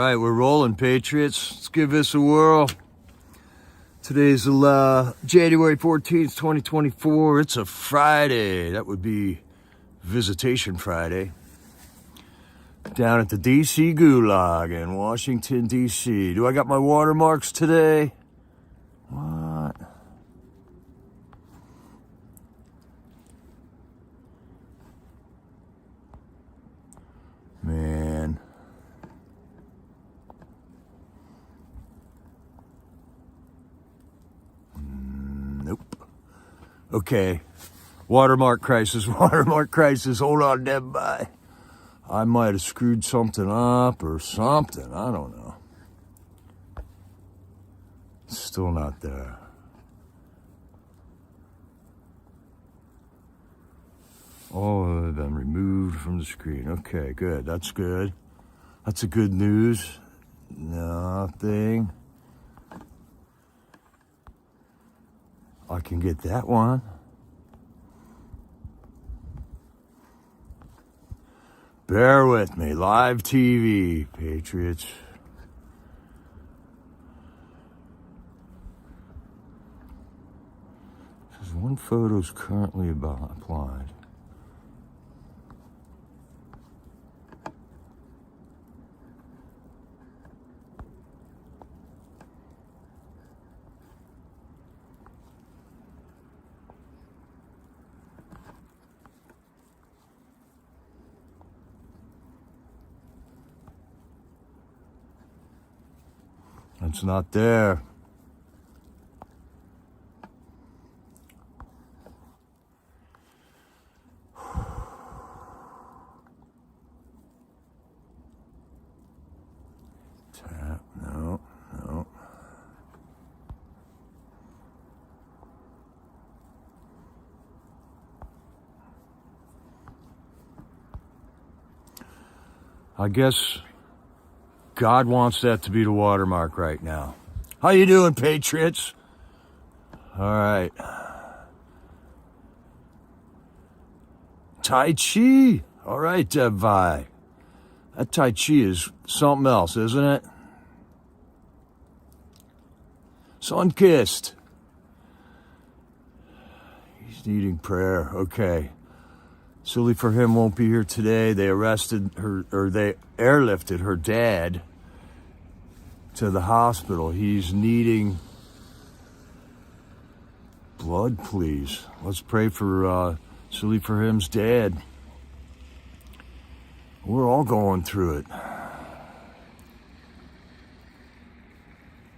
right, we're rolling, Patriots. Let's give this a whirl. Today's January 14th, 2024. It's a Friday. That would be Visitation Friday. Down at the D.C. Gulag in Washington, D.C. Do I got my watermarks today? What? Man. Nope. Okay. Watermark crisis, watermark crisis. Hold on, everybody. I might have screwed something up or something. I don't know. Still not there. All of them removed from the screen. Okay, good. That's good. That's a good news. Nothing. I can get that one. Bear with me. Live TV, Patriots. There's one photo's currently applied. It's not there. Tap, no. I guess God wants that to be the watermark right now. How you doing, Patriots? All right. Tai Chi. All right, Vi. That Tai Chi is something else, isn't it? Sun-kissed. He's needing prayer. Okay. Silly for him won't be here today. They arrested her, or they airlifted her dad to the hospital. He's needing blood, please. Let's pray for Silly for him's dad. We're all going through it.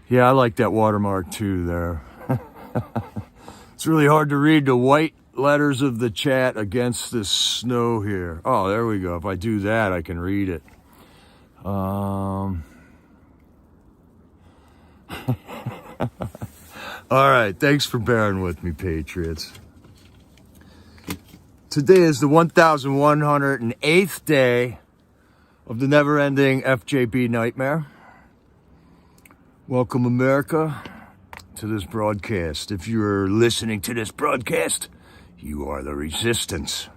Yeah, I like that watermark too there. It's really hard to read the white letters of the chat against this snow here. Oh, there we go. If I do that, I can read it. All right, thanks for bearing with me, Patriots. Today is the 1108th day of the never-ending FJB nightmare. Welcome, America, to this broadcast. If you're listening to this broadcast, you are the resistance.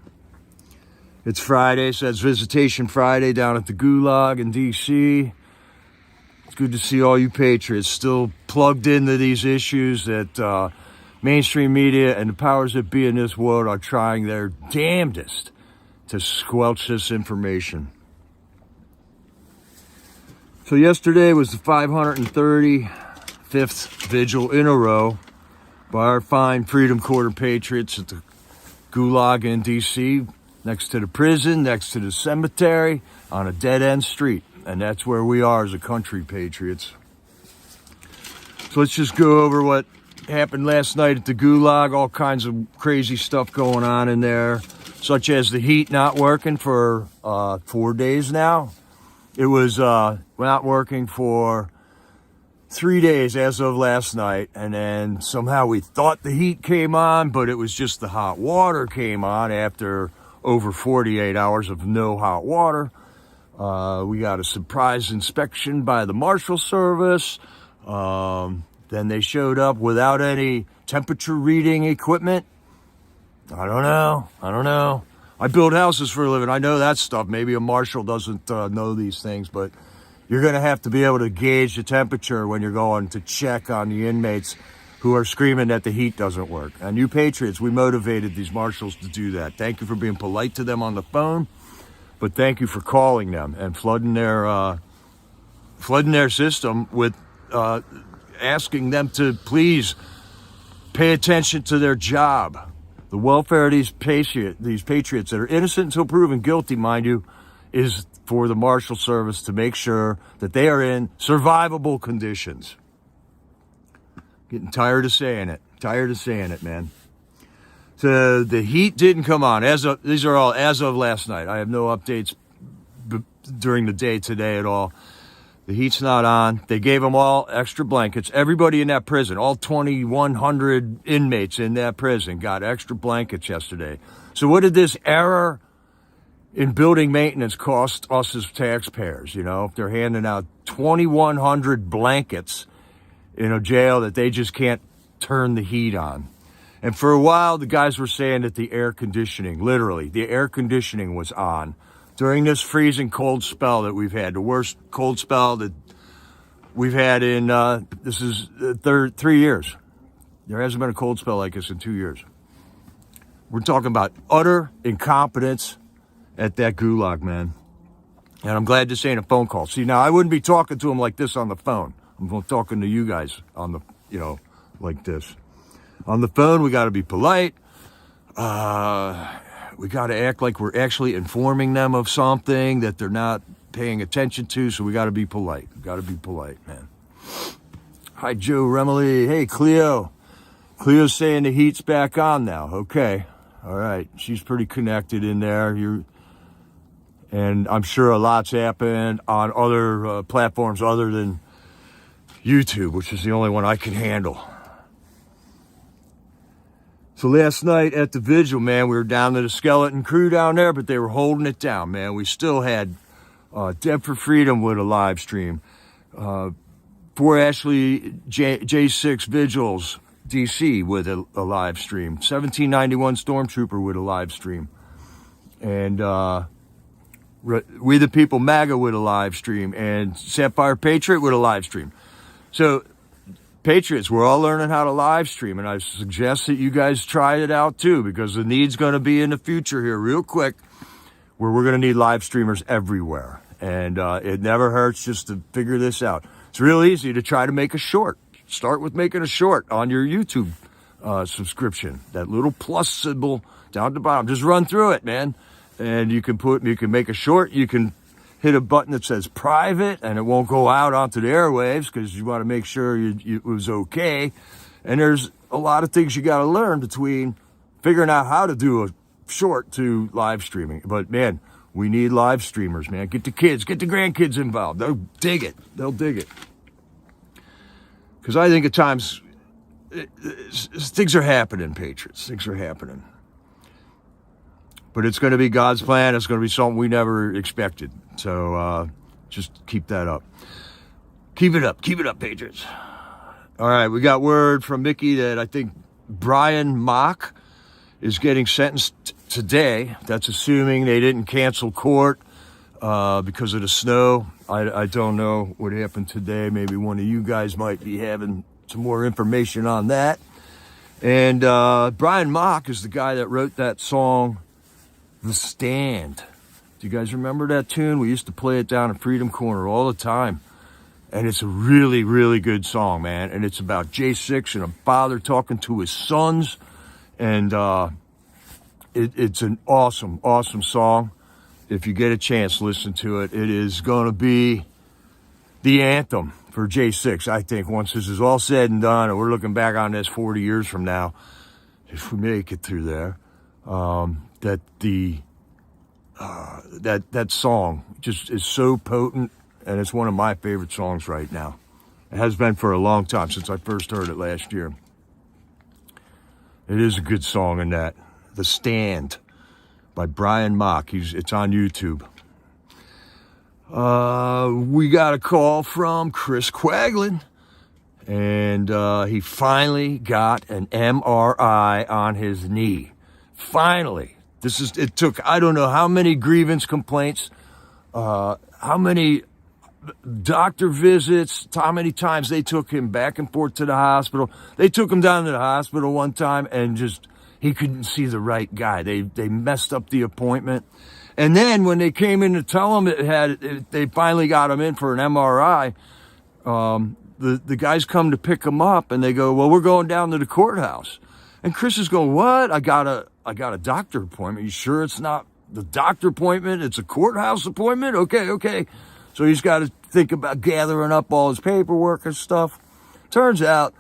It's Friday, so it's Visitation Friday down at the Gulag in D.C. It's good to see all you Patriots still plugged into these issues that mainstream media and the powers that be in this world are trying their damnedest to squelch this information. So yesterday was the 535th Vigil in a row by our fine Freedom Quarter Patriots at the Gulag in D.C., next to the prison, next to the cemetery, on a dead-end street. And that's where we are as a country, Patriots. So let's just go over what happened last night at the Gulag. All kinds of crazy stuff going on in there, such as the heat not working for 4 days now. It was not working for 3 days as of last night, and then somehow we thought the heat came on, but it was just the hot water came on after over 48 hours of no hot water. We got a surprise inspection by the Marshal Service. Then they showed up without any temperature reading equipment. I don't know. I build houses for a living. I know that stuff. Maybe a marshal doesn't know these things, but you're going to have to be able to gauge the temperature when you're going to check on the inmates who are screaming that the heat doesn't work. And you patriots, we motivated these marshals to do that. Thank you for being polite to them on the phone, but thank you for calling them and flooding their system with asking them to please pay attention to their job. The welfare of these patriots that are innocent until proven guilty, mind you, is for the Marshal Service to make sure that they are in survivable conditions. Getting tired of saying it, man. So the heat didn't come on. These are all as of last night. I have no updates during the day today at all. The heat's not on. They gave them all extra blankets. Everybody in that prison, all 2,100 inmates in that prison got extra blankets yesterday. So what did this error in building maintenance cost us as taxpayers? You know, if they're handing out 2,100 blankets in a jail that they just can't turn the heat on. And for a while, the guys were saying that the air conditioning, literally, the air conditioning was on during this freezing cold spell that we've had, the worst cold spell that we've had in, this is 3 years. There hasn't been a cold spell like this in 2 years. We're talking about utter incompetence at that gulag, man. And I'm glad this ain't a phone call. See, now I wouldn't be talking to him like this on the phone. I'm talking to you guys on the, like this. On the phone, we got to be polite. We got to act like we're actually informing them of something that they're not paying attention to, so we got to be polite. We got to be polite, man. Hi, Joe Remily. Hey, Cleo. Cleo's saying the heat's back on now. Okay. All right. She's pretty connected in there. And I'm sure a lot's happened on other platforms other than YouTube, which is the only one I can handle. So last night at the Vigil, man, we were down to the skeleton crew down there, but they were holding it down, man. We still had Dead for Freedom with a live stream. Fort Ashley J6 Vigils DC with a live stream. 1791 Stormtrooper with a live stream. And We the People MAGA with a live stream. And ST.CYR Patriot with a live stream. So Patriots, we're all learning how to live stream, and I suggest that you guys try it out too, because the need's going to be in the future here real quick, where we're going to need live streamers everywhere. And it never hurts just to figure this out. It's real easy to try to make a short. Start with making a short on your YouTube subscription. That little plus symbol down at the bottom. Just run through it, man. And you can make a short. You can hit a button that says private, and it won't go out onto the airwaves because you want to make sure it was okay. And there's a lot of things you got to learn between figuring out how to do a short to live streaming. But man, we need live streamers, man. Get the kids, get the grandkids involved. They'll dig it. They'll dig it. Because I think at times things are happening, Patriots. Things are happening. But it's going to be God's plan. It's going to be something we never expected. So just keep that up. Keep it up. Keep it up, Patriots. All right, we got word from Mickey that I think Brian Mock is getting sentenced today. That's assuming they didn't cancel court because of the snow. I don't know what happened today. Maybe one of you guys might be having some more information on that. And Brian Mock is the guy that wrote that song, The Stand. Do you guys remember that tune? We used to play it down in Freedom Corner all the time. And it's a really, really good song, man. And it's about J6 and a father talking to his sons. And it's an awesome, awesome song. If you get a chance, listen to it. It is going to be the anthem for J6, I think, once this is all said and done. And we're looking back on this 40 years from now, if we make it through there. That song just is so potent, and it's one of my favorite songs right now. It has been for a long time, since I first heard it last year. It is a good song in that. The Stand by Brian Mock. It's on YouTube. We got a call from Chris Quaglin, and he finally got an MRI on his knee. Finally. It took, I don't know how many grievance complaints, how many doctor visits, how many times they took him back and forth to the hospital. They took him down to the hospital one time and just, he couldn't see the right guy. They messed up the appointment. And then when they came in to tell him they finally got him in for an MRI, the guys come to pick him up and they go, well, we're going down to the courthouse. And Chris is going, what? I got a doctor appointment. You sure it's not the doctor appointment? It's a courthouse appointment? Okay. So he's got to think about gathering up all his paperwork and stuff. Turns out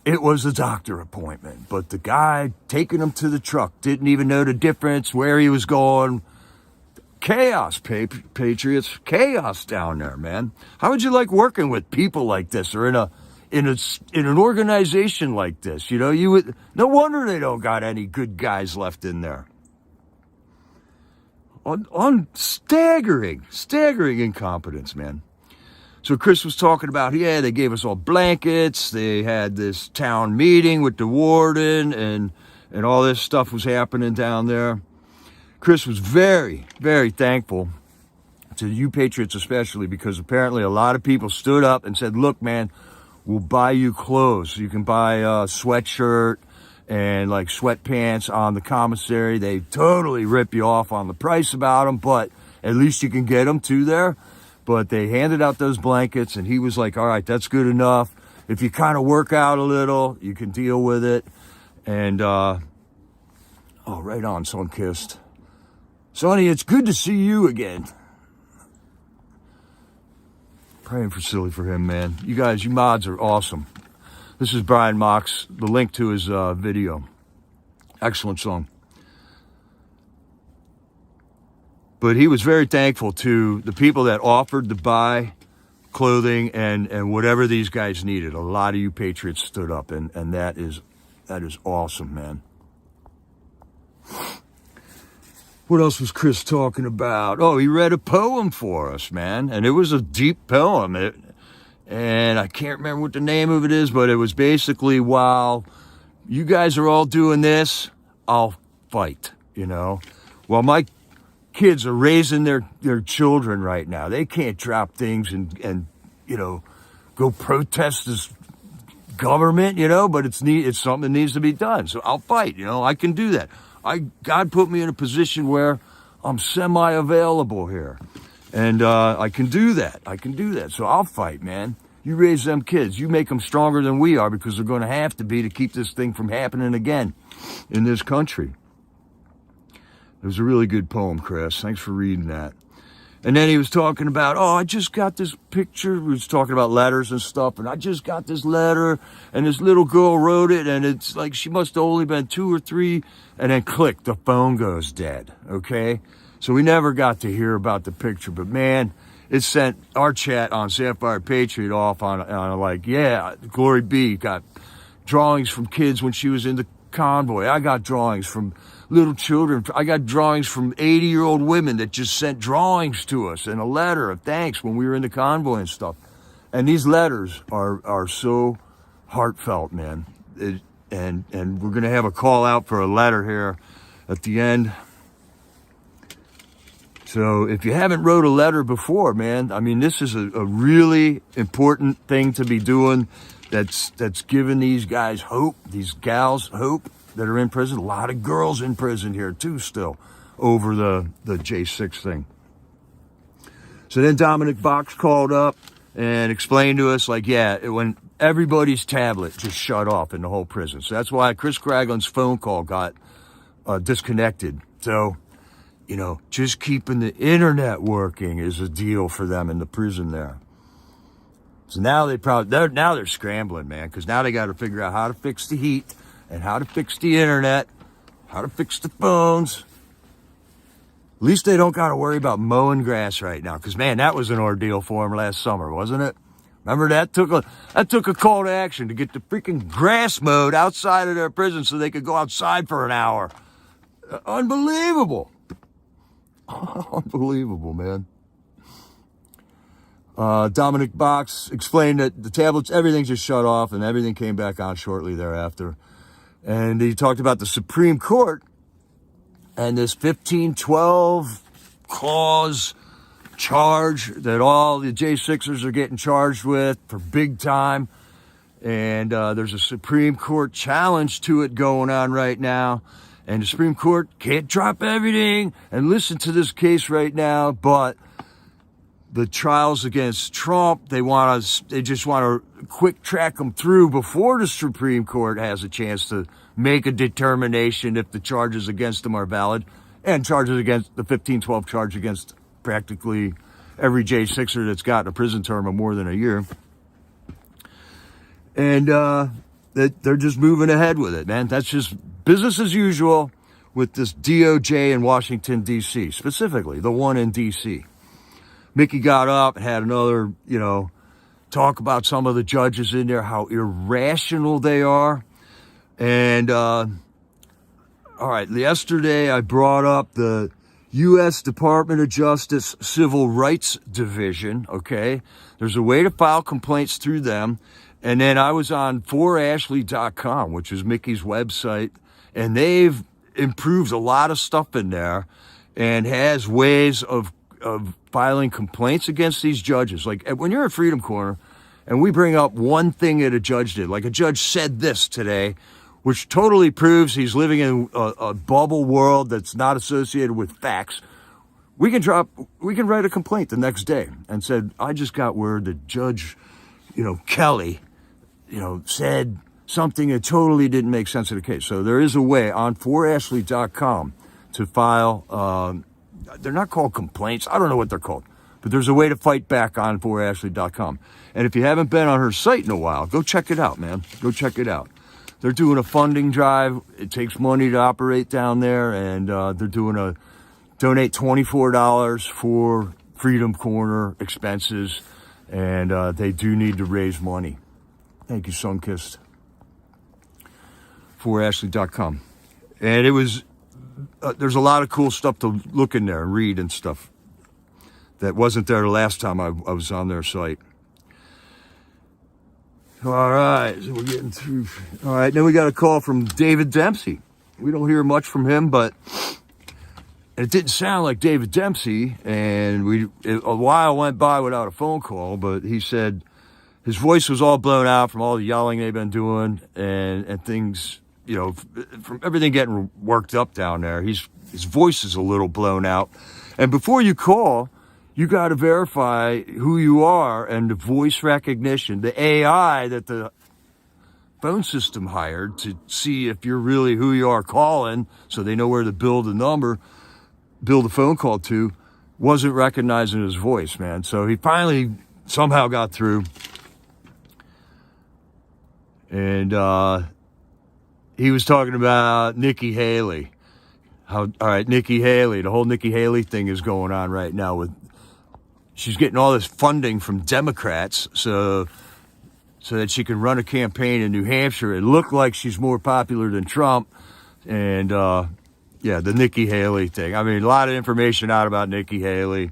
it was a doctor appointment, but the guy taking him to the truck didn't even know the difference, where he was going. Chaos, Patriots. Chaos down there, man. How would you like working with people like this, or in an organization like this? You know, no wonder they don't got any good guys left in there. On staggering incompetence, man. So Chris was talking about, they gave us all blankets. They had this town meeting with the warden, and all this stuff was happening down there. Chris was very, very thankful to you Patriots especially, because apparently a lot of people stood up and said, look, man, we'll buy you clothes. You can buy a sweatshirt and like sweatpants on the commissary. They totally rip you off on the price about them, but at least you can get them too there. But they handed out those blankets, and he was like, all right, that's good enough. If you kind of work out a little, you can deal with it. And, right on, Sunkissed. Sonny, it's good to see you again. Praying for Silly for him, man. You guys, you mods are awesome. This is Brian Mox, the link to his video. Excellent song. But he was very thankful to the people that offered to buy clothing and whatever these guys needed. A lot of you Patriots stood up, and that is awesome, man. What else was Chris talking about? Oh, he read a poem for us, man. And it was a deep poem. And I can't remember what the name of it is, but it was basically, while you guys are all doing this, I'll fight, you know. While my kids are raising their children right now, they can't drop things and you know, go protest this government, you know, but it's something that needs to be done. So I'll fight, you know. I can do that. God put me in a position where I'm semi-available here. And I can do that. So I'll fight, man. You raise them kids. You make them stronger than we are, because they're going to have to be to keep this thing from happening again in this country. It was a really good poem, Chris. Thanks for reading that. And then he was talking about, I just got this picture. We was talking about letters and stuff, and I just got this letter, and this little girl wrote it, and it's like she must have only been 2 or 3, and then click, the phone goes dead, okay? So we never got to hear about the picture, but man, it sent our chat on ST.CYR Patriot off on like, yeah, Glory B got drawings from kids when she was in the convoy. I got drawings from little children. I got drawings from 80-year-old women that just sent drawings to us and a letter of thanks when we were in the convoy and stuff. And these letters are so heartfelt, man. And we're going to have a call out for a letter here at the end. So if you haven't wrote a letter before, man, I mean, this is a really important thing to be doing. That's giving these guys hope, these gals hope that are in prison. A lot of girls in prison here too still over the J6 thing. So then Dominic Box called up and explained to us, like, when everybody's tablet just shut off in the whole prison. So that's why Chris Craglin's phone call got disconnected. So, you know, just keeping the internet working is a deal for them in the prison there. So now they're scrambling, man, because now they got to figure out how to fix the heat and how to fix the internet, how to fix the phones. At least they don't got to worry about mowing grass right now, because man, that was an ordeal for them last summer, wasn't it? Remember that took a call to action to get the freaking grass mowed outside of their prison so they could go outside for an hour. Unbelievable. Unbelievable, man. Dominic Box explained that the tablets, everything just shut off and everything came back on shortly thereafter. And he talked about the Supreme Court and this 1512 clause charge that all the J6ers are getting charged with for big time. And there's a Supreme Court challenge to it going on right now. And the Supreme Court can't drop everything and listen to this case right now. But the trials against Trump, they just want to quick track them through before the Supreme Court has a chance to make a determination if the charges against them are valid. And charges against the 1512 charge against practically every J6er that's gotten a prison term of more than a year. And they're just moving ahead with it, man. That's just business as usual with this DOJ in Washington, D.C., specifically the one in D.C. Mickey got up, had another, talk about some of the judges in there, how irrational they are. And, all right, yesterday I brought up the U.S. Department of Justice Civil Rights Division, okay? There's a way to file complaints through them. And then I was on 4ashley.com, which is Mickey's website, and they've improved a lot of stuff in there and has ways of filing complaints against these judges. Like when you're at Freedom Corner and we bring up one thing that a judge did, like a judge said this today, which totally proves he's living in a bubble world that's not associated with facts, we can write a complaint the next day and said, I just got word that Judge, Kelly, said something that totally didn't make sense of the case. So there is a way on 4ashley.com to file, they're not called complaints. I don't know what they're called, but there's a way to fight back on 4ashley.com. And if you haven't been on her site in a while, go check it out, man. Go check it out. They're doing a funding drive. It takes money to operate down there, and they're doing a donate $24 for Freedom Corner expenses, and they do need to raise money. Thank you, Sunkist. 4ashley.com. And it was, there's a lot of cool stuff to look in there and read and stuff that wasn't there the last time I was on their site. All right, so we're getting through. All right, then we got a call from David Dempsey. We don't hear much from him, but it didn't sound like David Dempsey, and a while went by without a phone call, but he said his voice was all blown out from all the yelling they've been doing and things, from everything getting worked up down there. His voice is a little blown out. And before you call, you got to verify who you are, and the voice recognition, the AI that the phone system hired to see if you're really who you are calling, so they know where to build a phone call to, wasn't recognizing his voice, man. So he finally somehow got through. And he was talking about Nikki Haley. All right, Nikki Haley, the whole Nikki Haley thing is going on right now she's getting all this funding from Democrats so that she can run a campaign in New Hampshire. It looked like she's more popular than Trump. And, the Nikki Haley thing. I mean, a lot of information out about Nikki Haley.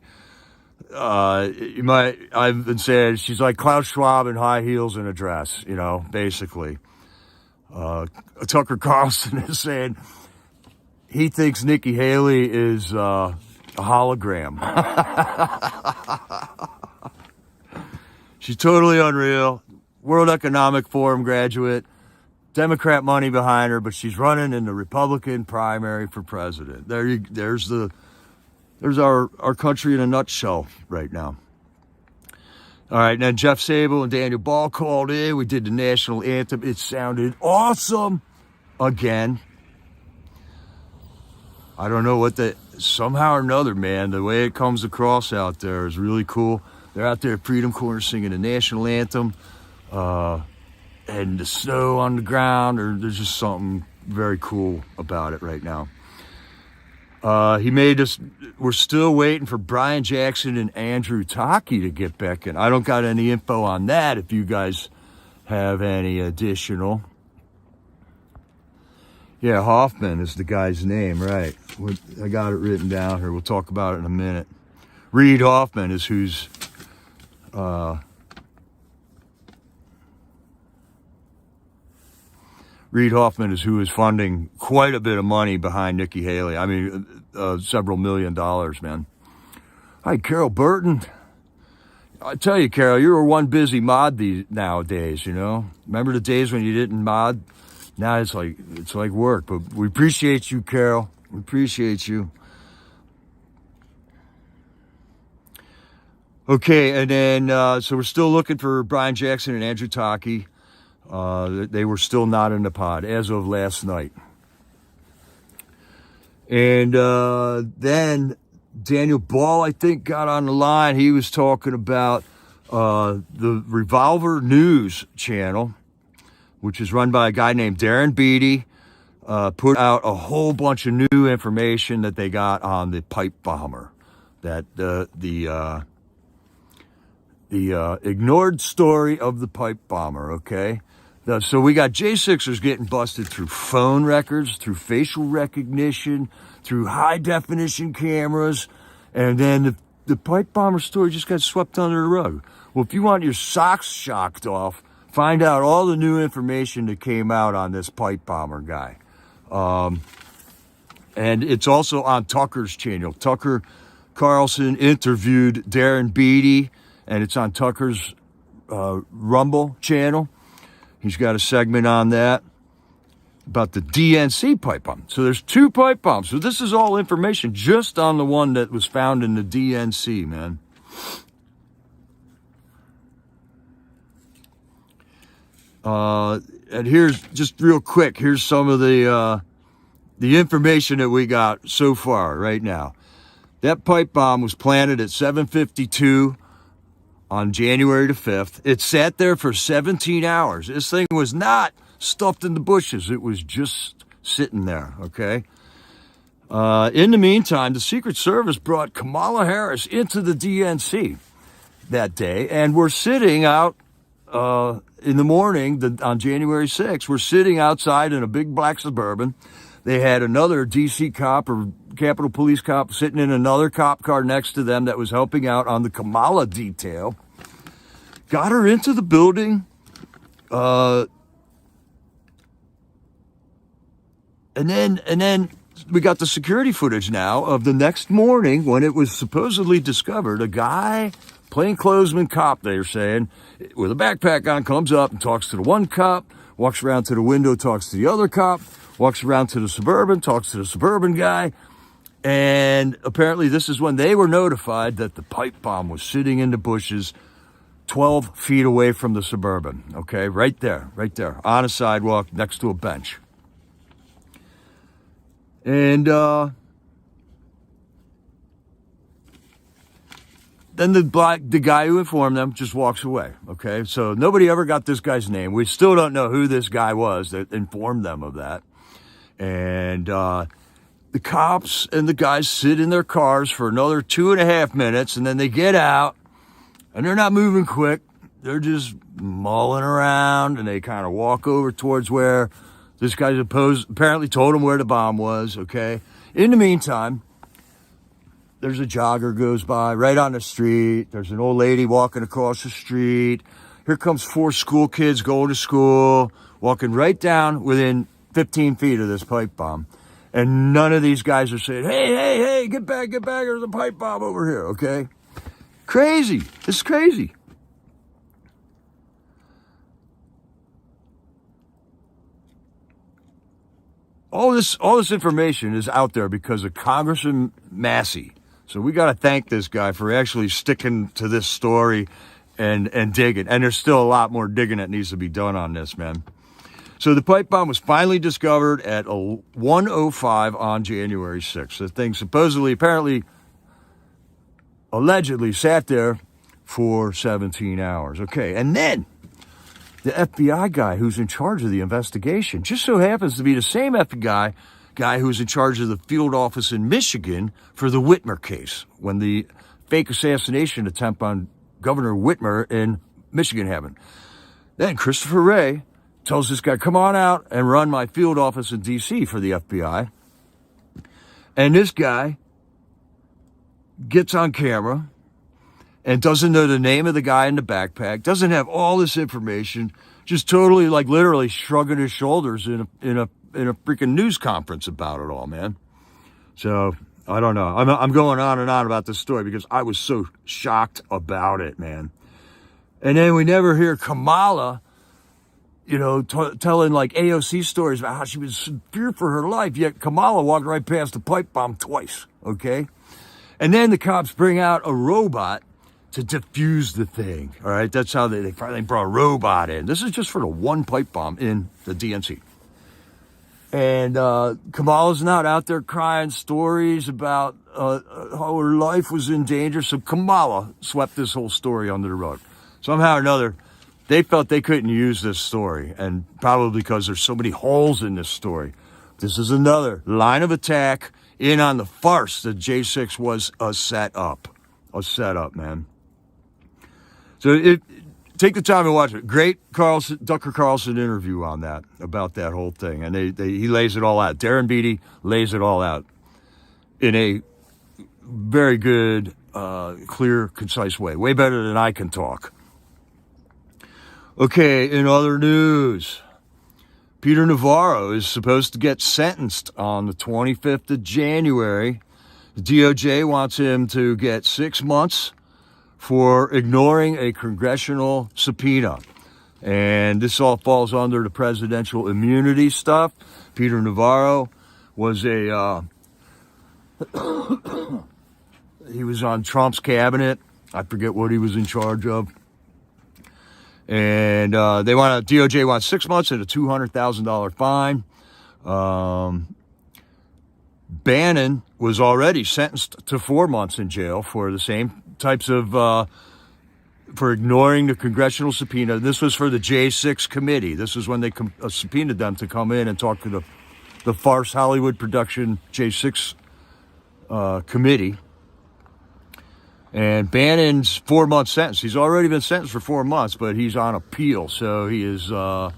I've been saying she's like Klaus Schwab in high heels and a dress, basically. Tucker Carlson is saying he thinks Nikki Haley is a hologram. She's totally unreal. World Economic Forum graduate. Democrat money behind her, but she's running in the Republican primary for president. There's our country in a nutshell right now. All right, and then Jeff Sable and Daniel Ball called in. We did the national anthem. It sounded awesome again. I don't know somehow or another, man, the way it comes across out there is really cool. They're out there at Freedom Corner singing the national anthem. And the snow on the ground, there's just something very cool about it right now. We're still waiting for Brian Jackson and Andrew Taki to get back in. I don't got any info on that if you guys have any additional. Yeah, Hoffman is the guy's name, right. I got it written down here. We'll talk about it in a minute. Reid Hoffman is who's... Reid Hoffman is who is funding quite a bit of money behind Nikki Haley. I mean, several $1 million, man. Hi, Carol Burton. I tell you, Carol, you're one busy mod nowadays, you know? Remember the days when you didn't mod? Now it's like work, but we appreciate you, Carol. We appreciate you. Okay, and then, so we're still looking for Brian Jackson and Andrew Taki. They were still not in the pod as of last night. And then Daniel Ball, I think, got on the line. He was talking about the Revolver News channel, which is run by a guy named Darren Beatty, put out a whole bunch of new information that they got on the pipe bomber, that the ignored story of the pipe bomber, okay? So we got J6ers getting busted through phone records, through facial recognition, through high-definition cameras, and then the pipe bomber story just got swept under the rug. Well, if you want your socks shocked off, find out all the new information that came out on this pipe bomber guy. And it's also on Tucker's channel. Tucker Carlson interviewed Darren Beatty, and it's on Tucker's Rumble channel. He's got a segment on that about the DNC pipe bomb. So there's 2 pipe bombs. So this is all information just on the one that was found in the DNC, man. And here's, just real quick, here's some of the information that we got so far right now. That pipe bomb was planted at 7:52 on January the 5th. It sat there for 17 hours. This thing was not stuffed in the bushes. It was just sitting there, okay? In the meantime, the Secret Service brought Kamala Harris into the DNC that day, and we're sitting out in the morning on January 6th. We're sitting outside in a big black Suburban. They had another DC cop or Capitol Police cop sitting in another cop car next to them that was helping out on the Kamala detail. Got her into the building. And then we got the security footage now of the next morning when it was supposedly discovered. A guy, plainclothesman cop, they're saying, with a backpack on, comes up and talks to the one cop, walks around to the window, talks to the other cop, walks around to the Suburban, talks to the Suburban guy. And apparently this is when they were notified that the pipe bomb was sitting in the bushes 12 feet away from the Suburban. Okay, right there, on a sidewalk next to a bench. And then the guy who informed them just walks away, okay? So nobody ever got this guy's name. We still don't know who this guy was that informed them of that. And the cops and the guys sit in their cars for another 2.5 minutes, and then they get out, and they're not moving quick. They're just mulling around, and they kind of walk over towards where this guy apparently told them where the bomb was, okay? In the meantime, there's a jogger goes by right on the street. There's an old lady walking across the street. Here comes 4 school kids going to school, walking right down within 15 feet of this pipe bomb. And none of these guys are saying, hey, get back, there's a pipe bomb over here, okay? Crazy. This is crazy. All this information is out there because of Congressman Massey. So we got to thank this guy for actually sticking to this story and digging. And there's still a lot more digging that needs to be done on this, man. So the pipe bomb was finally discovered at 1:05 on January 6th. The thing allegedly sat there for 17 hours. Okay, and then the FBI guy who's in charge of the investigation just so happens to be the same FBI guy who was in charge of the field office in Michigan for the Whitmer case, when the fake assassination attempt on Governor Whitmer in Michigan happened. Then Christopher Wray tells this guy, come on out and run my field office in D.C. for the FBI. And this guy gets on camera and doesn't know the name of the guy in the backpack, doesn't have all this information, just totally, like, literally shrugging his shoulders in a freaking news conference about it all, man. So I don't know. I'm going on and on about this story because I was so shocked about it, man. And then we never hear Kamala, you know, telling like AOC stories about how she was in fear for her life. Yet Kamala walked right past the pipe bomb twice, okay? And then the cops bring out a robot to defuse the thing, all right? That's how they finally brought a robot in. This is just for the one pipe bomb in the DNC. And Kamala's not out there crying stories about how her life was in danger. So Kamala swept this whole story under the rug. Somehow or another, they felt they couldn't use this story. And probably because there's so many holes in this story. This is another line of attack in on the farce that J6 was a setup. A setup, man. So take the time and watch it. Great Tucker Carlson interview on that, about that whole thing. And he lays it all out. Darren Beattie lays it all out in a very good, clear, concise way. Way better than I can talk. Okay, in other news, Peter Navarro is supposed to get sentenced on the 25th of January. The DOJ wants him to get 6 months for ignoring a congressional subpoena. And this all falls under the presidential immunity stuff. Peter Navarro was he was on Trump's cabinet. I forget what he was in charge of. And DOJ wants 6 months and a $200,000 fine. Bannon was already sentenced to 4 months in jail for the same types of, for ignoring the congressional subpoena. This was for the J6 committee. This is when they subpoenaed them to come in and talk to the farce Hollywood production J6 committee. And Bannon's 4 month sentence. He's already been sentenced for 4 months, but he's on appeal. So he's on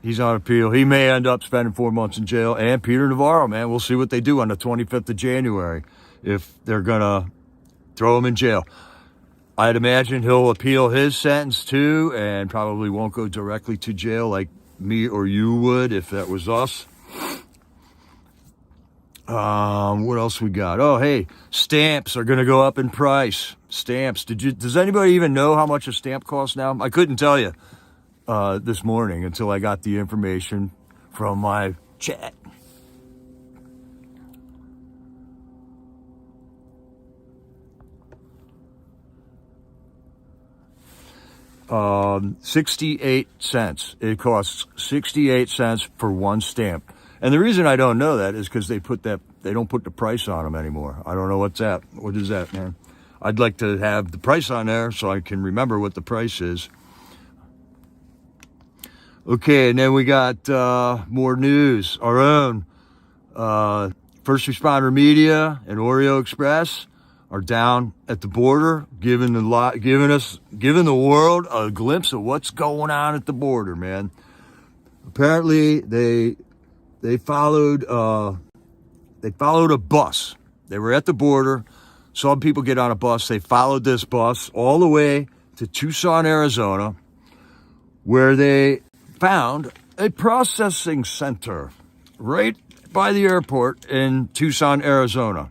appeal. He may end up spending 4 months in jail. And Peter Navarro, man, we'll see what they do on the 25th of January if they're going to throw him in jail. I'd imagine he'll appeal his sentence too and probably won't go directly to jail like me or you would if that was us. What else we got? Oh, hey, stamps are going to go up in price. Stamps. Does anybody even know how much a stamp costs now? I couldn't tell you this morning until I got the information from my chat. $0.68. It costs 68 cents for one stamp. And the reason I don't know that is because they don't put the price on them anymore. I don't know what's that. What is that, man? I'd like to have the price on there so I can remember what the price is. Okay, and then we got more news. Our own First Responder Media and Oreo Express are down at the border, giving the world a glimpse of what's going on at the border, man. Apparently, they followed a bus. They were at the border. Saw people get on a bus. They followed this bus all the way to Tucson, Arizona, where they found a processing center right by the airport in Tucson, Arizona.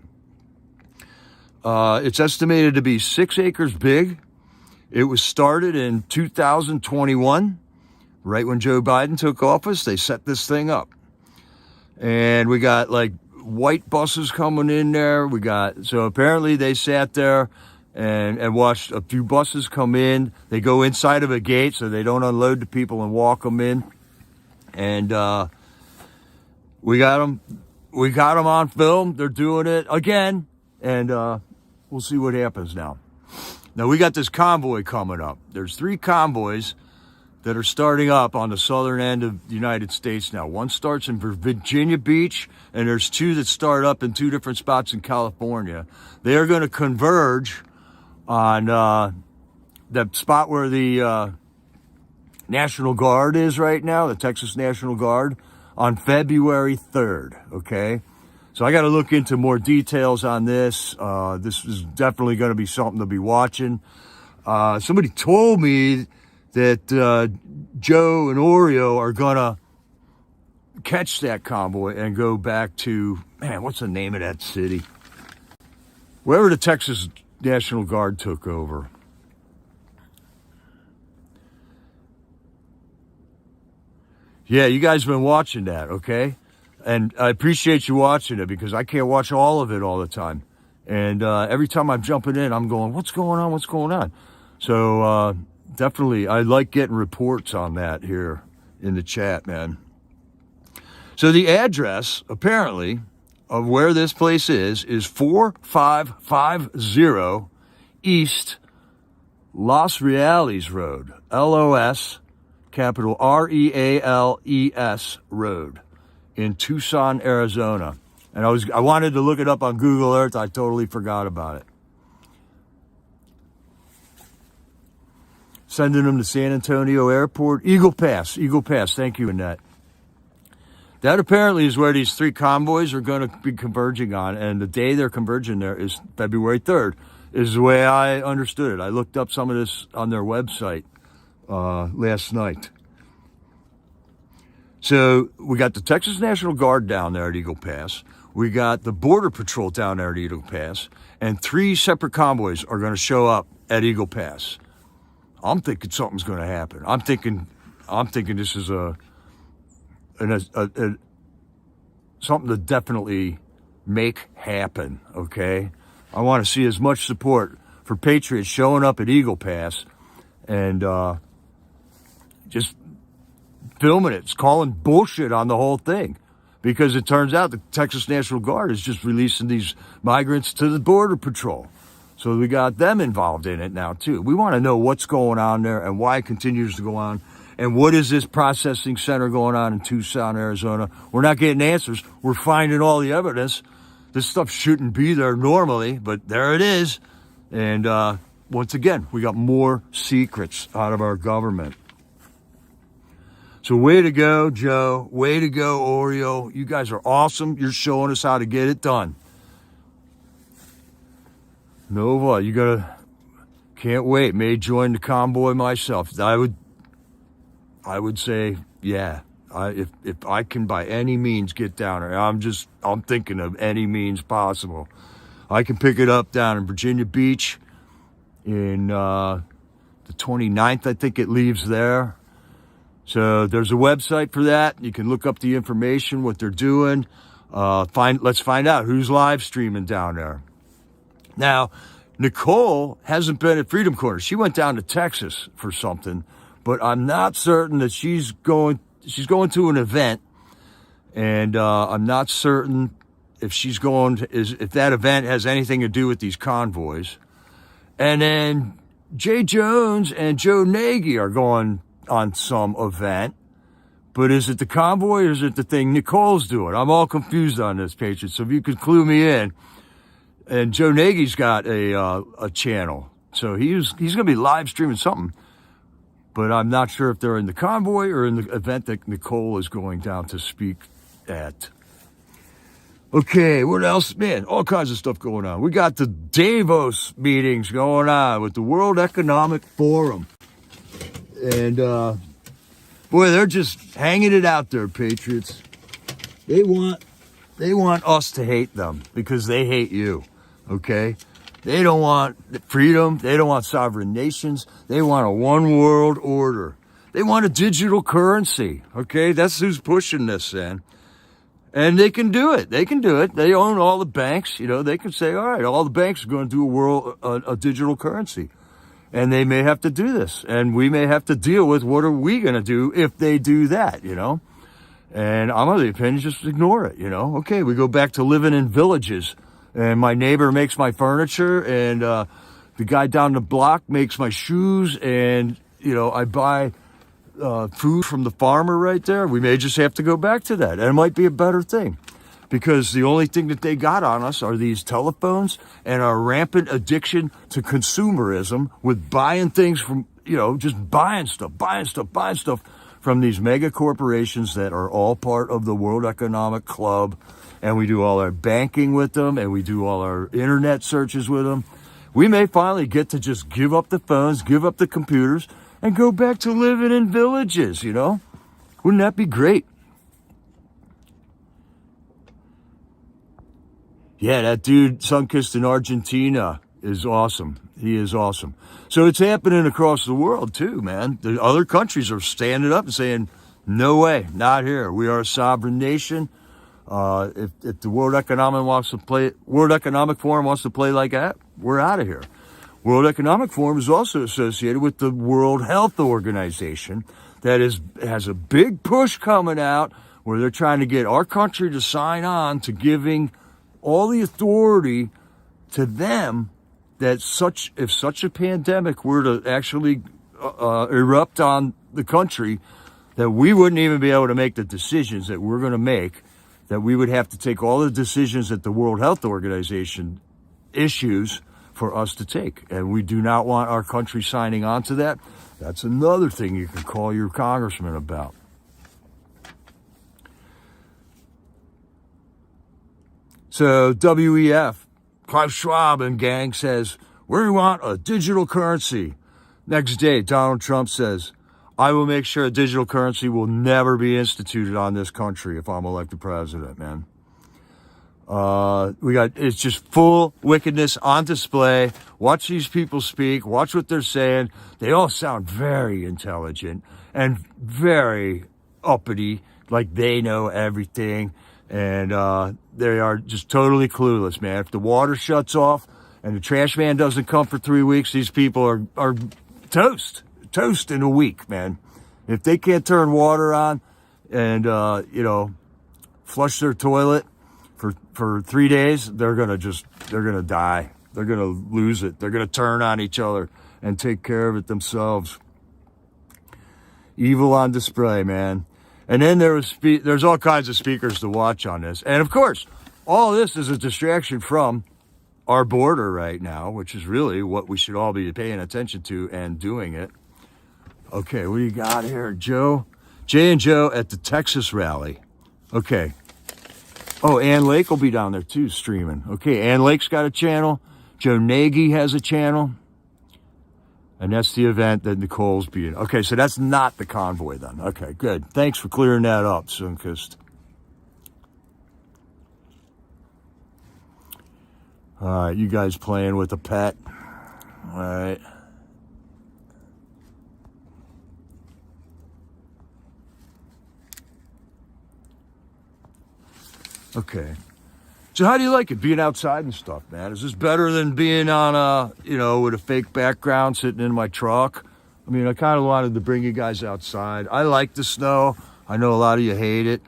It's estimated to be 6 acres big. It was started in 2021, right when Joe Biden took office. They set this thing up. And we got like white buses coming in there. So apparently they sat there and watched a few buses come in. They go inside of a gate so they don't unload the people and walk them in. And we got them on film. They're doing it again. And we'll see what happens now. Now, we got this convoy coming up. There's 3 convoys that are starting up on the southern end of the United States now. One starts in Virginia Beach, and there's 2 that start up in 2 different spots in California. They are going to converge on the spot where the National Guard is right now, the Texas National Guard, on February 3rd, okay? So I got to look into more details on this. This is definitely going to be something to be watching. Somebody told me that Joe and Oreo are gonna catch that convoy and go back to, man, what's the name of that city? Wherever the Texas National Guard took over. Yeah, you guys have been watching that, okay? And I appreciate you watching it because I can't watch all of it all the time. And every time I'm jumping in, I'm going, what's going on? What's going on? So definitely, I like getting reports on that here in the chat, man. So the address, apparently, of where this place is 4550 East Los Reales Road. LOS, capital REALES Road in Tucson, Arizona. And I wanted to look it up on Google Earth. I totally forgot about it. Sending them to San Antonio Airport. Eagle Pass. Thank you, Annette. That apparently is where these 3 convoys are going to be converging on. And the day they're converging there is February 3rd, is the way I understood it. I looked up some of this on their website last night. So we got the Texas National Guard down there at Eagle Pass. We got the Border Patrol down there at Eagle Pass. And 3 separate convoys are going to show up at Eagle Pass. I'm thinking something's going to happen. I'm thinking this is something to definitely make happen, okay? I want to see as much support for patriots showing up at Eagle Pass and just filming it. It's calling bullshit on the whole thing because it turns out the Texas National Guard is just releasing these migrants to the Border Patrol. So we got them involved in it now, too. We want to know what's going on there and why it continues to go on. And what is this processing center going on in Tucson, Arizona? We're not getting answers. We're finding all the evidence. This stuff shouldn't be there normally, but there it is. And once again, we got more secrets out of our government. So way to go, Joe. Way to go, Oreo. You guys are awesome. You're showing us how to get it done. Nova, can't wait. May join the convoy myself. I would say, yeah. If I can by any means get down there, I'm thinking of any means possible. I can pick it up down in Virginia Beach in the 29th. I think it leaves there. So there's a website for that. You can look up the information, what they're doing. Let's find out who's live streaming down there. Now, Nicole hasn't been at Freedom Corner. She went down to Texas for something, but I'm not certain that she's going to an event, and I'm not certain if if that event has anything to do with these convoys. And then Jay Jones and Joe Nagy are going on some event, but is it the convoy or is it the thing Nicole's doing? I'm all confused on this, Patriots. So if you could clue me in. And Joe Nagy's got a channel, so he's going to be live streaming something. But I'm not sure if they're in the convoy or in the event that Nicole is going down to speak at. Okay, what else? Man, all kinds of stuff going on. We got the Davos meetings going on with the World Economic Forum. And, boy, they're just hanging it out there, Patriots. They want us to hate them because they hate you, okay? They don't want freedom. They don't want sovereign nations. They want a one world order. They want a digital currency, okay? That's who's pushing this, then. And they can do it. They can do it. They own all the banks. You know, they can say, all right, all the banks are going to do a digital currency. And they may have to do this. And we may have to deal with what are we going to do if they do that, you know? And I'm of the opinion, just ignore it, you know? Okay, we go back to living in villages. And my neighbor makes my furniture, and the guy down the block makes my shoes, and, you know, I buy food from the farmer right there. We may just have to go back to that. And it might be a better thing. Because the only thing that they got on us are these telephones and our rampant addiction to consumerism with buying things from, you know, just buying stuff from these mega corporations that are all part of the World Economic Club. And we do all our banking with them, and we do all our internet searches with them. We may finally get to just give up the phones, give up the computers, and go back to living in villages, you know? Wouldn't that be great? Yeah, that dude, Sunkist in Argentina, is awesome. He is awesome. So it's happening across the world too, man. The other countries are standing up and saying, no way, not here. We are a sovereign nation. If the World Economic Forum wants to play like that, we're out of here. World Economic Forum is also associated with the World Health Organization that has a big push coming out where they're trying to get our country to sign on to giving all the authority to them that if such a pandemic were to actually erupt on the country, that we wouldn't even be able to make the decisions that we're going to make, that we would have to take all the decisions that the World Health Organization issues for us to take. And we do not want our country signing on to that. That's another thing you can call your congressman about. So WEF, Klaus Schwab and gang says, we want a digital currency. Next day, Donald Trump says, I will make sure a digital currency will never be instituted on this country if I'm elected president, man. It's just full wickedness on display. Watch these people speak. Watch what they're saying. They all sound very intelligent and very uppity, like they know everything. And they are just totally clueless, man. If the water shuts off and the trash man doesn't come for 3 weeks, these people are toast in a week, man. If they can't turn water on and, flush their toilet for 3 days, they're going to die. They're going to lose it. They're going to turn on each other and take care of it themselves. Evil on display, man. And then there's all kinds of speakers to watch on this. And of course, all this is a distraction from our border right now, which is really what we should all be paying attention to and doing it. Okay, what do you got here? Jay and Joe at the Texas rally. Okay. Oh, Ann Lake will be down there too, streaming. Okay, Ann Lake's got a channel. Joe Nagy has a channel. And that's the event that Nicole's being. Okay, so that's not the convoy then. Okay, good. Thanks for clearing that up, Sunkist. All right, you guys playing with a pet. All right. Okay. So how do you like it, being outside and stuff, man? Is this better than being on with a fake background sitting in my truck? I mean, I kind of wanted to bring you guys outside. I like the snow. I know a lot of you hate it.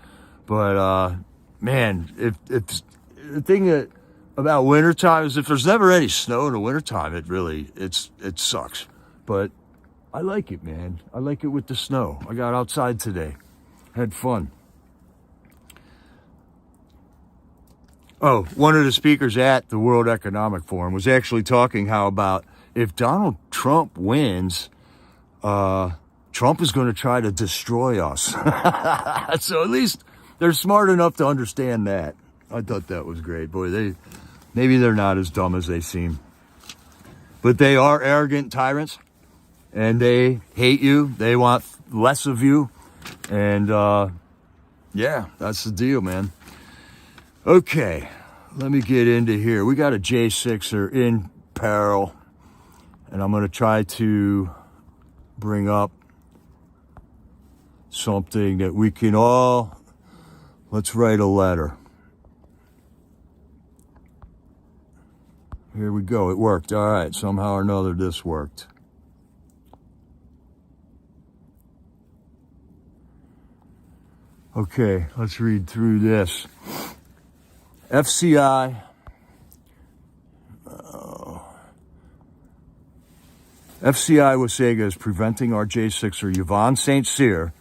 But, man, if the thing about wintertime is if there's never any snow in the wintertime, it sucks. But I like it, man. I like it with the snow. I got outside today. Had fun. Oh, one of the speakers at the World Economic Forum was actually talking how about if Donald Trump wins, Trump is going to try to destroy us. So at least they're smart enough to understand that. I thought that was great. Boy, maybe they're not as dumb as they seem. But they are arrogant tyrants, and they hate you. They want less of you. And, yeah, that's the deal, man. Okay, let me get into here. We got a J6er in peril, and I'm going to try to bring up something that we can all, let's write a letter. Here we go. It worked. All right, somehow or another this worked. Okay, let's read through this. FCI, FCI Wasaga is preventing our J6er YVONNE ST.CYR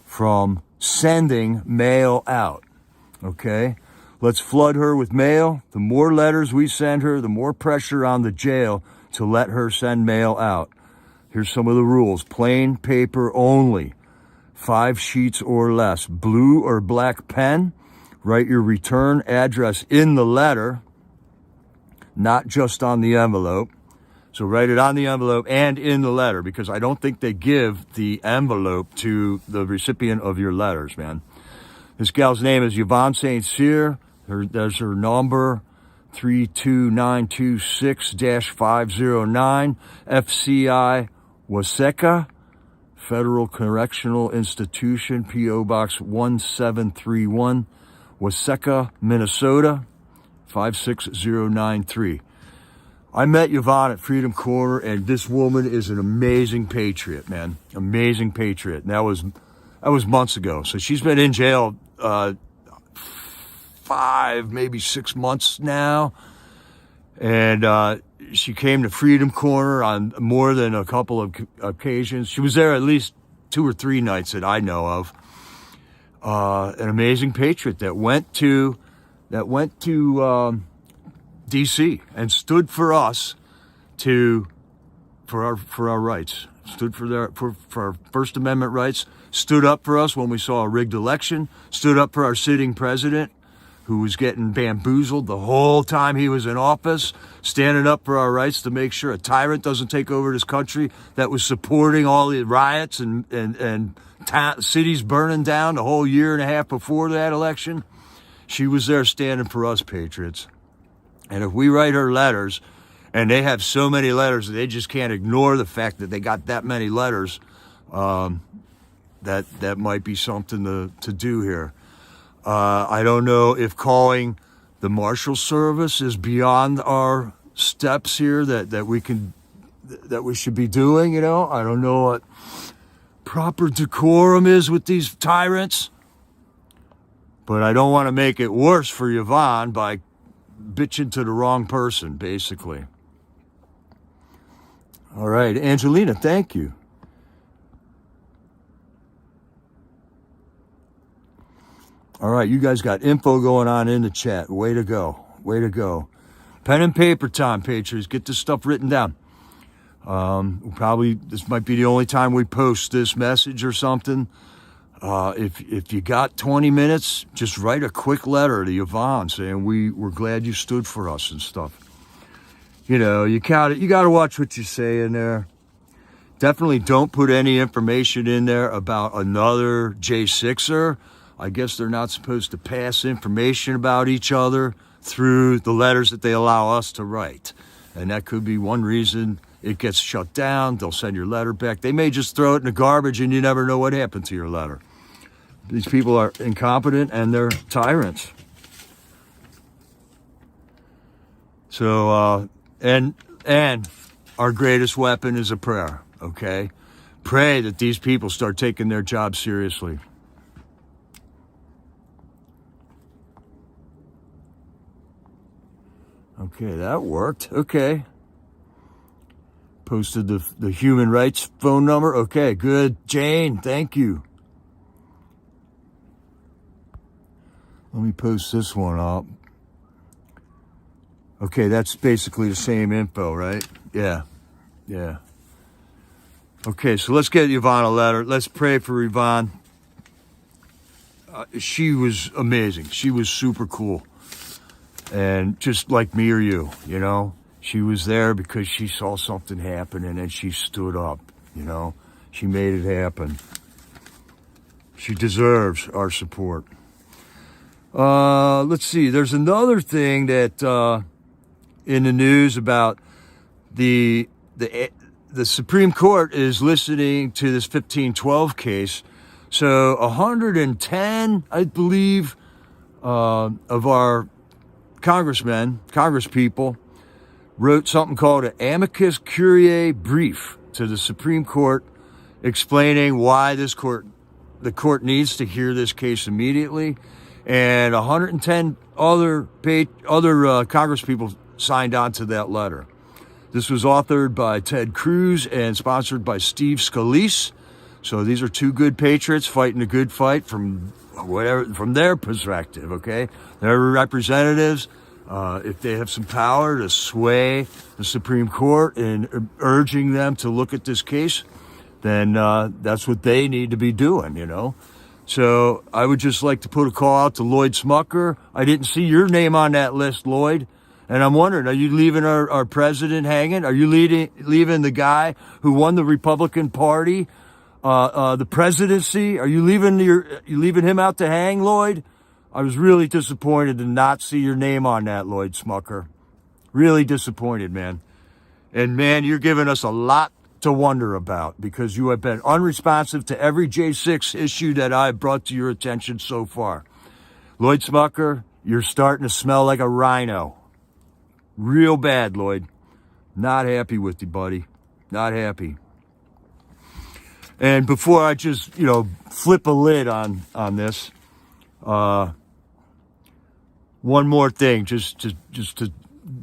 from sending mail out. Okay? Let's flood her with mail. The more letters we send her, the more pressure on the jail to let her send mail out. Here's some of the rules. Plain paper only. 5 sheets or less. Blue or black pen. Write your return address in the letter, not just on the envelope. So write it on the envelope and in the letter, because I don't think they give the envelope to the recipient of your letters, man. This gal's name is YVONNE ST.CYR. There's her number, 32926-509, FCI Waseca, Federal Correctional Institution, P.O. Box 1731, Waseca, Minnesota, 56093. I met YVONNE at Freedom Corner, and this woman is an amazing patriot, man. Amazing patriot. And that was months ago. So she's been in jail 5, maybe 6 months now. And she came to Freedom Corner on more than a couple of occasions. She was there at least 2 or 3 nights that I know of. An amazing patriot that went to DC and stood for us for our rights, stood for our First Amendment rights, stood up for us when we saw a rigged election, stood up for our sitting president who was getting bamboozled the whole time he was in office, standing up for our rights to make sure a tyrant doesn't take over this country that was supporting all the riots and cities burning down the whole year and a half before that election. She was there standing for us, patriots. And if we write her letters, and they have so many letters, they just can't ignore the fact that they got that many letters, that might be something to do here. I don't know if calling the Marshal Service is beyond our steps here that we should be doing, you know. I don't know what proper decorum is with these tyrants, but I don't want to make it worse for YVONNE by bitching to the wrong person, basically. All right, Angelina, thank you. All right, you guys got info going on in the chat. Way to go. Way to go. Pen and paper time, patriots. Get this stuff written down. This might be the only time we post this message or something. If you got 20 minutes, just write a quick letter to YVONNE saying we're glad you stood for us and stuff. You know, you got to watch what you say in there. Definitely don't put any information in there about another J6er. I guess they're not supposed to pass information about each other through the letters that they allow us to write. And that could be one reason it gets shut down. They'll send your letter back. They may just throw it in the garbage and you never know what happened to your letter. These people are incompetent and they're tyrants. So, and our greatest weapon is a prayer, okay? Pray that these people start taking their job seriously. Okay, that worked. Okay. Posted the human rights phone number. Okay, good. Jane, thank you. Let me post this one up. Okay, that's basically the same info, right? Yeah. Yeah. Okay, so let's get YVONNE a letter. Let's pray for YVONNE. She was amazing. She was super cool. And just like me or you, you know, she was there because she saw something happen and then she stood up, you know. She made it happen. She deserves our support. Let's see. There's another thing that in the news about the Supreme Court is listening to this 1512 case. So 110, I believe, of our congresspeople wrote something called an amicus curiae brief to the Supreme Court explaining why the court needs to hear this case immediately. And 110 other congresspeople signed on to that letter. This was authored by Ted Cruz and sponsored by ST.CYR. So these are two good patriots fighting a good fight from their perspective, okay? They're representatives. If they have some power to sway the Supreme Court in urging them to look at this case, then that's what they need to be doing, you know? So I would just like to put a call out to Lloyd Smucker. I didn't see your name on that list, Lloyd. And I'm wondering, are you leaving our president hanging? Are you leaving the guy who won the Republican Party, the presidency? Are you leaving him out to hang, Lloyd? I was really disappointed to not see your name on that, Lloyd Smucker. Really disappointed, man. And man, you're giving us a lot to wonder about because you have been unresponsive to every J6 issue that I've brought to your attention so far. Lloyd Smucker, you're starting to smell like a rhino. Real bad, Lloyd. Not happy with you, buddy. Not happy. And before I just, flip a lid on this, one more thing, just to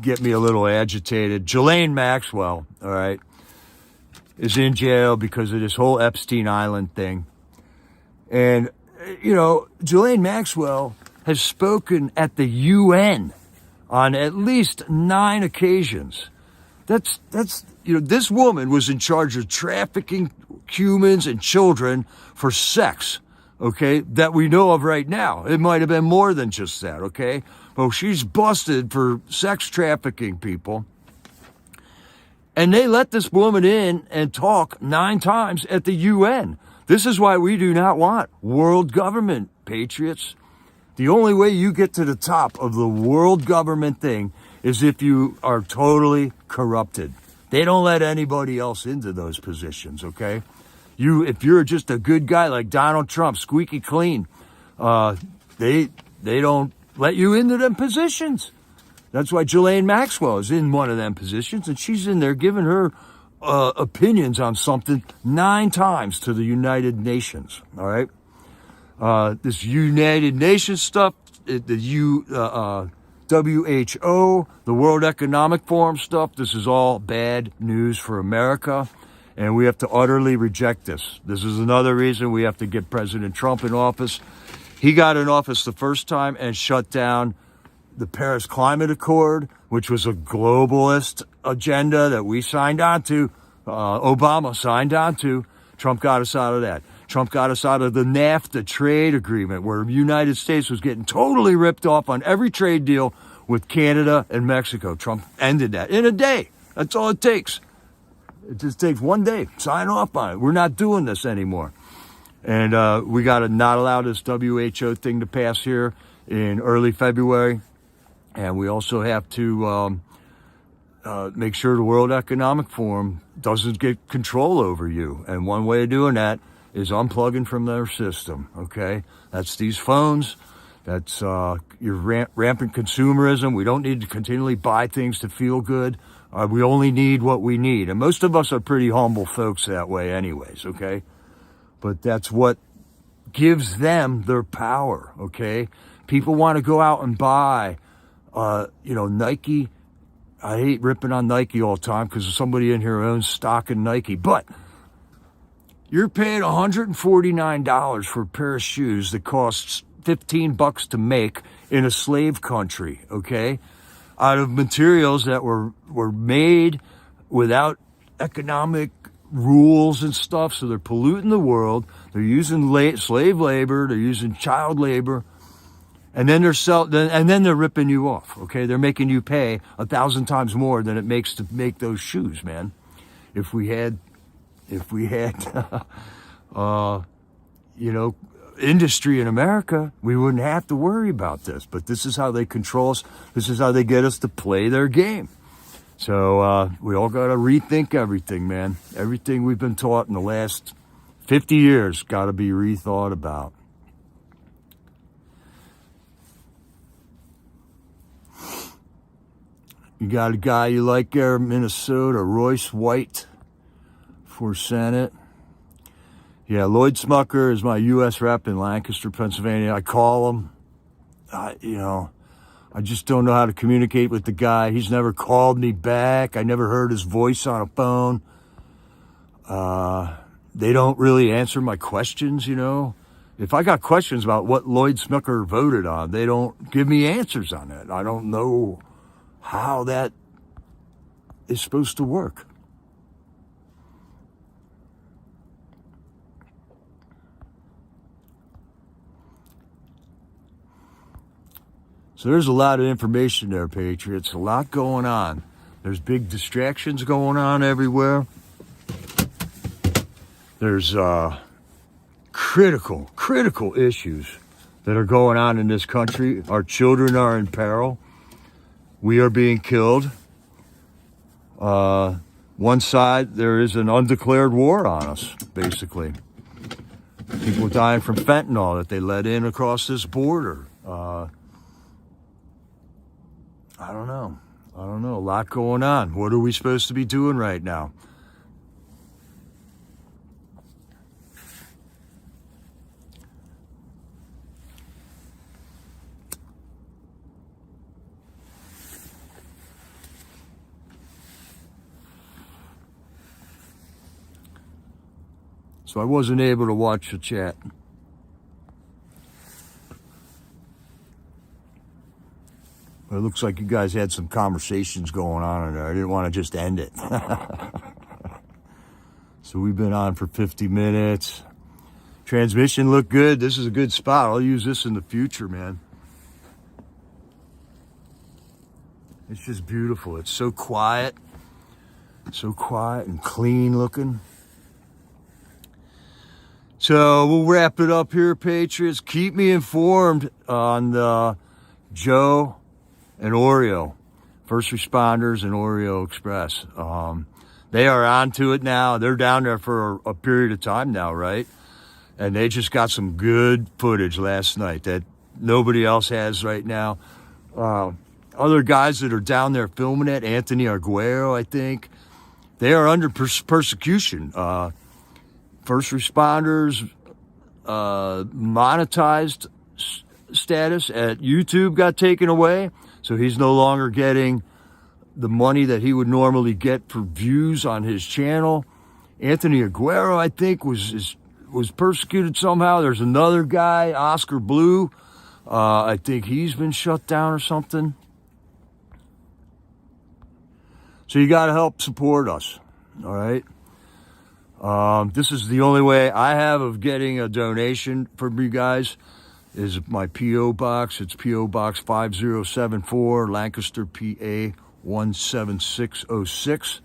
get me a little agitated. Ghislaine Maxwell, all right, is in jail because of this whole Epstein Island thing. And, Ghislaine Maxwell has spoken at the UN on at least 9 occasions. That's this woman was in charge of trafficking humans and children for sex, okay, that we know of right now. It might have been more than just that, okay? Well, she's busted for sex trafficking people. And they let this woman in and talk 9 times at the UN. This is why we do not want world government, patriots. The only way you get to the top of the world government thing is if you are totally corrupted. They don't let anybody else into those positions, okay? If you're just a good guy like Donald Trump, squeaky clean, they don't let you into them positions. That's why Ghislaine Maxwell is in one of them positions, and she's in there giving her opinions on something 9 times to the United Nations, all right? This United Nations stuff, the WHO, the World Economic Forum stuff, this is all bad news for America, and we have to utterly reject this. This is another reason we have to get President Trump in office. He got in office the first time and shut down the Paris Climate Accord, which was a globalist agenda that we signed on to. Obama signed on to. Trump got us out of that. Trump got us out of the NAFTA trade agreement, where the United States was getting totally ripped off on every trade deal with Canada and Mexico. Trump ended that in a day. That's all it takes. It just takes one day. Sign off on it. We're not doing this anymore. And we got to not allow this WHO thing to pass here in early February. And we also have to make sure the World Economic Forum doesn't get control over you. And one way of doing that is unplugging from their system, okay? That's these phones. That's your rampant consumerism. We don't need to continually buy things to feel good. We only need what we need. And most of us are pretty humble folks that way anyways, okay? But that's what gives them their power, okay? People want to go out and buy, Nike. I hate ripping on Nike all the time because somebody in here owns stock in Nike. But you're paying $149 for a pair of shoes that costs $15 to make in a slave country, okay? Out of materials that were made without economic rules and stuff, so they're polluting the world. They're using slave labor. They're using child labor. And then they're ripping you off, okay? They're making you pay 1,000 times more than it makes to make those shoes, man. If we had industry in America, we wouldn't have to worry about this. But this is how they control us. This is how they get us to play their game. So we all got to rethink everything, man. Everything we've been taught in the last 50 years got to be rethought about. You got a guy you like there in Minnesota, Royce White, for Senate. Yeah, Lloyd Smucker is my U.S. rep in Lancaster, Pennsylvania. I call him. I just don't know how to communicate with the guy. He's never called me back. I never heard his voice on a phone. They don't really answer my questions, If I got questions about what Lloyd Smucker voted on, they don't give me answers on that. I don't know how that is supposed to work. So there's a lot of information there, Patriots. A lot going on. There's big distractions going on everywhere. There's critical issues that are going on in this country. Our children are in peril. We are being killed. One side, there is an undeclared war on us, basically. People dying from fentanyl that they let in across this border. I don't know. A lot going on. What are we supposed to be doing right now? So I wasn't able to watch the chat. But it looks like you guys had some conversations going on in there. I didn't want to just end it. So we've been on for 50 minutes. Transmission looked good. This is a good spot. I'll use this in the future, man. It's just beautiful. It's so quiet. So quiet and clean looking. So we'll wrap it up here, Patriots. Keep me informed on the Joe and Oreo, first responders and Oreo Express. They are onto it now. They're down there for a period of time now, right? And they just got some good footage last night that nobody else has right now. Other guys that are down there filming it, Anthony Arguello, I think, they are under persecution. First responders monetized status at YouTube got taken away, so he's no longer getting the money that he would normally get for views on his channel. Anthony Aguero, I think, was persecuted somehow. There's another guy, Oscar Blue. I think he's been shut down or something. So you got to help support us, all right? This is the only way I have of getting a donation from you guys is my P.O. Box. It's P.O. Box 5074, Lancaster, PA 17606.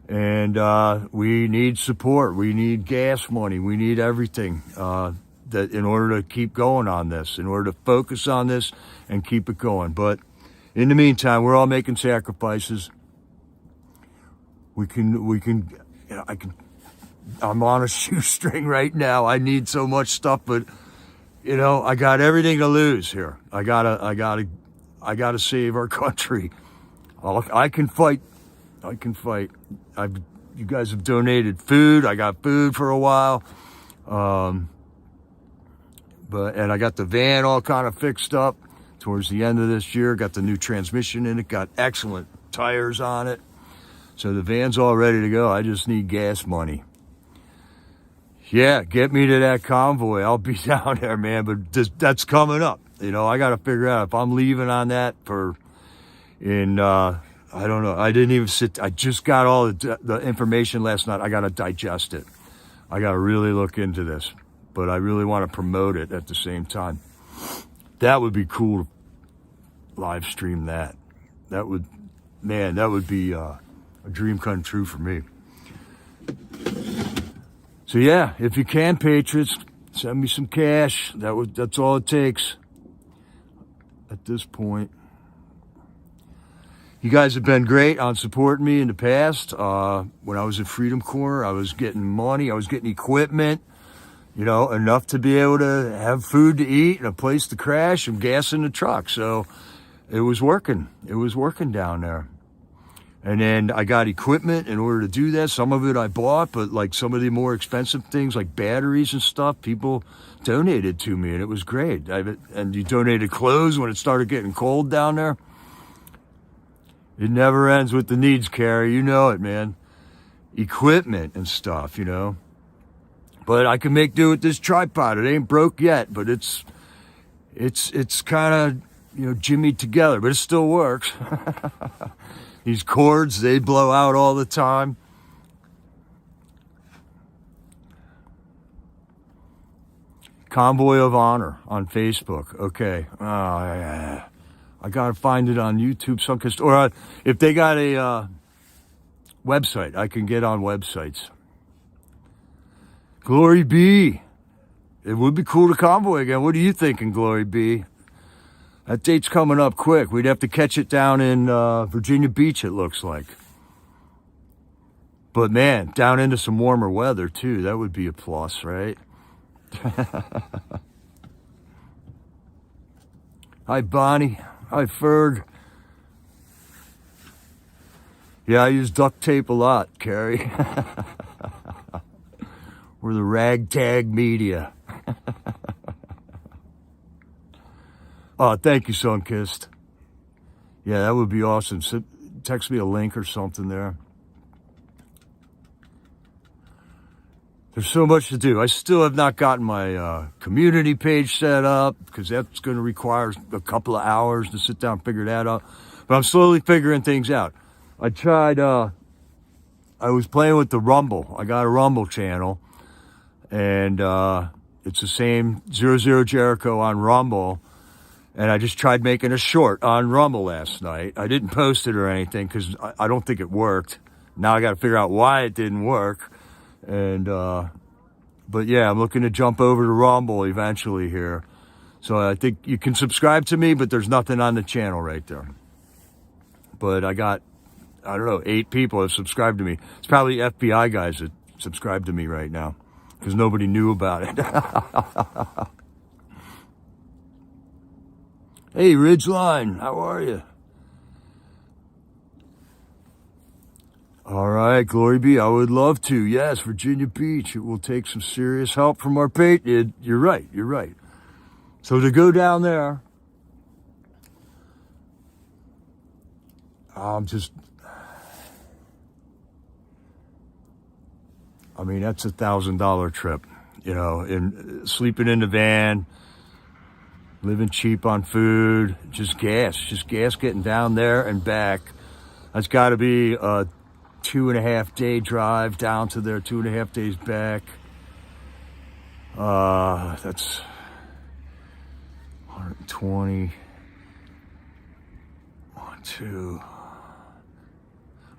And we need support. We need gas money. We need everything that in order to keep going on this, in order to focus on this and keep it going. But in the meantime, we're all making sacrifices. I'm on a shoestring right now. I need so much stuff, but you know, I got everything to lose here. I gotta save our country. I can fight. You guys have donated food. I got food for a while. And I got the van all kind of fixed up towards the end of this year. Got the new transmission in it. Got excellent tires on it. So the van's all ready to go. I just need gas money. Yeah, get me to that convoy. I'll be down there, man. But that's coming up. You know, I got to figure out if I'm leaving on that I don't know. I didn't even sit. I just got all the information last night. I got to digest it. I got to really look into this. But I really want to promote it at the same time. That would be cool to live stream that. That would be a dream come true for me. So yeah, if you can, Patriots, send me some cash. That's all it takes at this point. You guys have been great on supporting me in the past. When I was at Freedom Corner, I was getting money. I was getting equipment, you know, enough to be able to have food to eat and a place to crash and gas in the truck. So it was working. It was working down there. And then I got equipment in order to do that. Some of it I bought, but like some of the more expensive things like batteries and stuff, people donated to me, and it was great. And you donated clothes when it started getting cold down there. It never ends with the needs, Carrie. You know it, man. Equipment and stuff, you know. But I can make do with this tripod. It ain't broke yet, but it's kind of, you know, jimmied together, but it still works. These cords, they blow out all the time. Convoy of Honor on Facebook. Okay. Oh, yeah. I got to find it on YouTube, Sunkist, or if they got a website, I can get on websites. Glory be. It would be cool to convoy again. What are you thinking, Glory be? That date's coming up quick. We'd have to catch it down in Virginia Beach, it looks like. But man, down into some warmer weather too. That would be a plus, right? Hi, Bonnie. Hi, Ferg. Yeah, I use duct tape a lot, Carrie. We're the ragtag media. Oh, thank you, Sunkist. Yeah, that would be awesome. Text me a link or something there. There's so much to do. I still have not gotten my community page set up because that's going to require a couple of hours to sit down and figure that out. But I'm slowly figuring things out. I tried, I was playing with the Rumble. I got a Rumble channel, and it's the same 00 Jericho on Rumble. And I just tried making a short on Rumble last night. I didn't post it or anything because I don't think it worked. Now I got to figure out why it didn't work. And, but yeah, I'm looking to jump over to Rumble eventually here. So I think you can subscribe to me, but there's nothing on the channel right there. But I got, I don't know, 8 people have subscribed to me. It's probably FBI guys that subscribe to me right now because nobody knew about it. Hey, Ridgeline, how are you? All right, Glory be. I would love to. Yes, Virginia Beach. It will take some serious help from our You're right. You're right. So to go down there, that's $1,000 trip, you know, in sleeping in the van, living cheap on food, just gas getting down there and back. That's got to be a 2.5 day drive down to there, 2.5 days back. That's 120. 1, 2.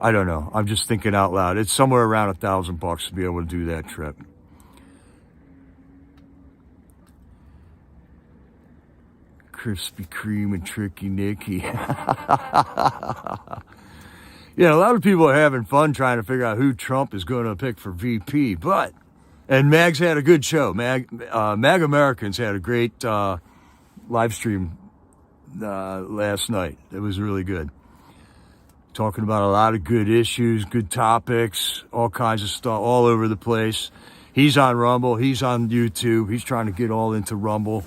I don't know. I'm just thinking out loud. It's somewhere around $1,000 to be able to do that trip. Krispy Kreme and Tricky Nicky. Yeah, a lot of people are having fun trying to figure out who Trump is going to pick for VP. And Mag's had a good show. Mag Americans had a great live stream last night. It was really good. Talking about a lot of good issues, good topics, all kinds of stuff all over the place. He's on Rumble. He's on YouTube. He's trying to get all into Rumble.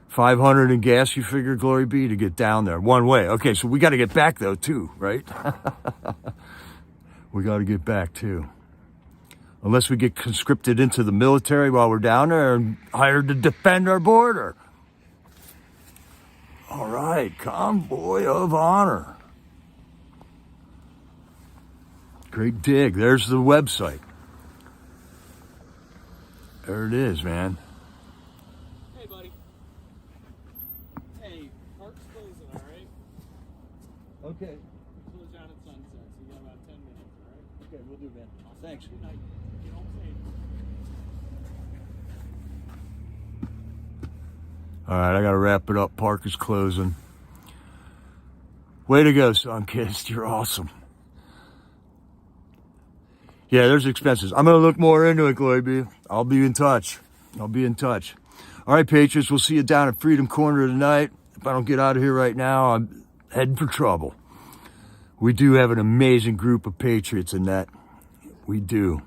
500 in gas, you figure, Glory be, to get down there. One way. Okay, so we got to get back, though, too, right? We got to get back, too. Unless we get conscripted into the military while we're down there and hired to defend our border. All right, Convoy of Honor. Great dig. There's the website. There it is, man. Hey, buddy. Hey, park's closing, all right? Okay. We close down at sunset, so you got about 10 minutes, all right? Okay, we'll do, man. Thanks. Good night. Get home safe. All right, I got to wrap it up. Park is closing. Way to go, Sunkist. You're awesome. Yeah, there's expenses. I'm going to look more into it, Glory be. I'll be in touch. All right, Patriots, we'll see you down at Freedom Corner tonight. If I don't get out of here right now, I'm heading for trouble. We do have an amazing group of Patriots in that. We do.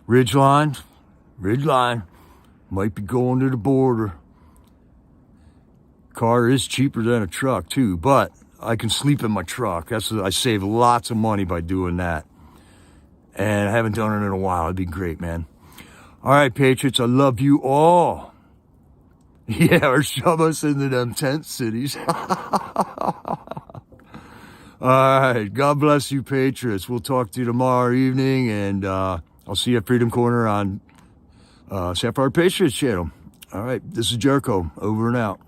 Ridgeline, might be going to the border. Car is cheaper than a truck, too, but I can sleep in my truck. I save lots of money by doing that. And I haven't done it in a while. It'd be great, man. All right, Patriots, I love you all. Yeah, or shove us into them tent cities. All right, God bless you, Patriots. We'll talk to you tomorrow evening, and I'll see you at Freedom Corner on ST.CYR Patriots channel. All right, this is Jericho, over and out.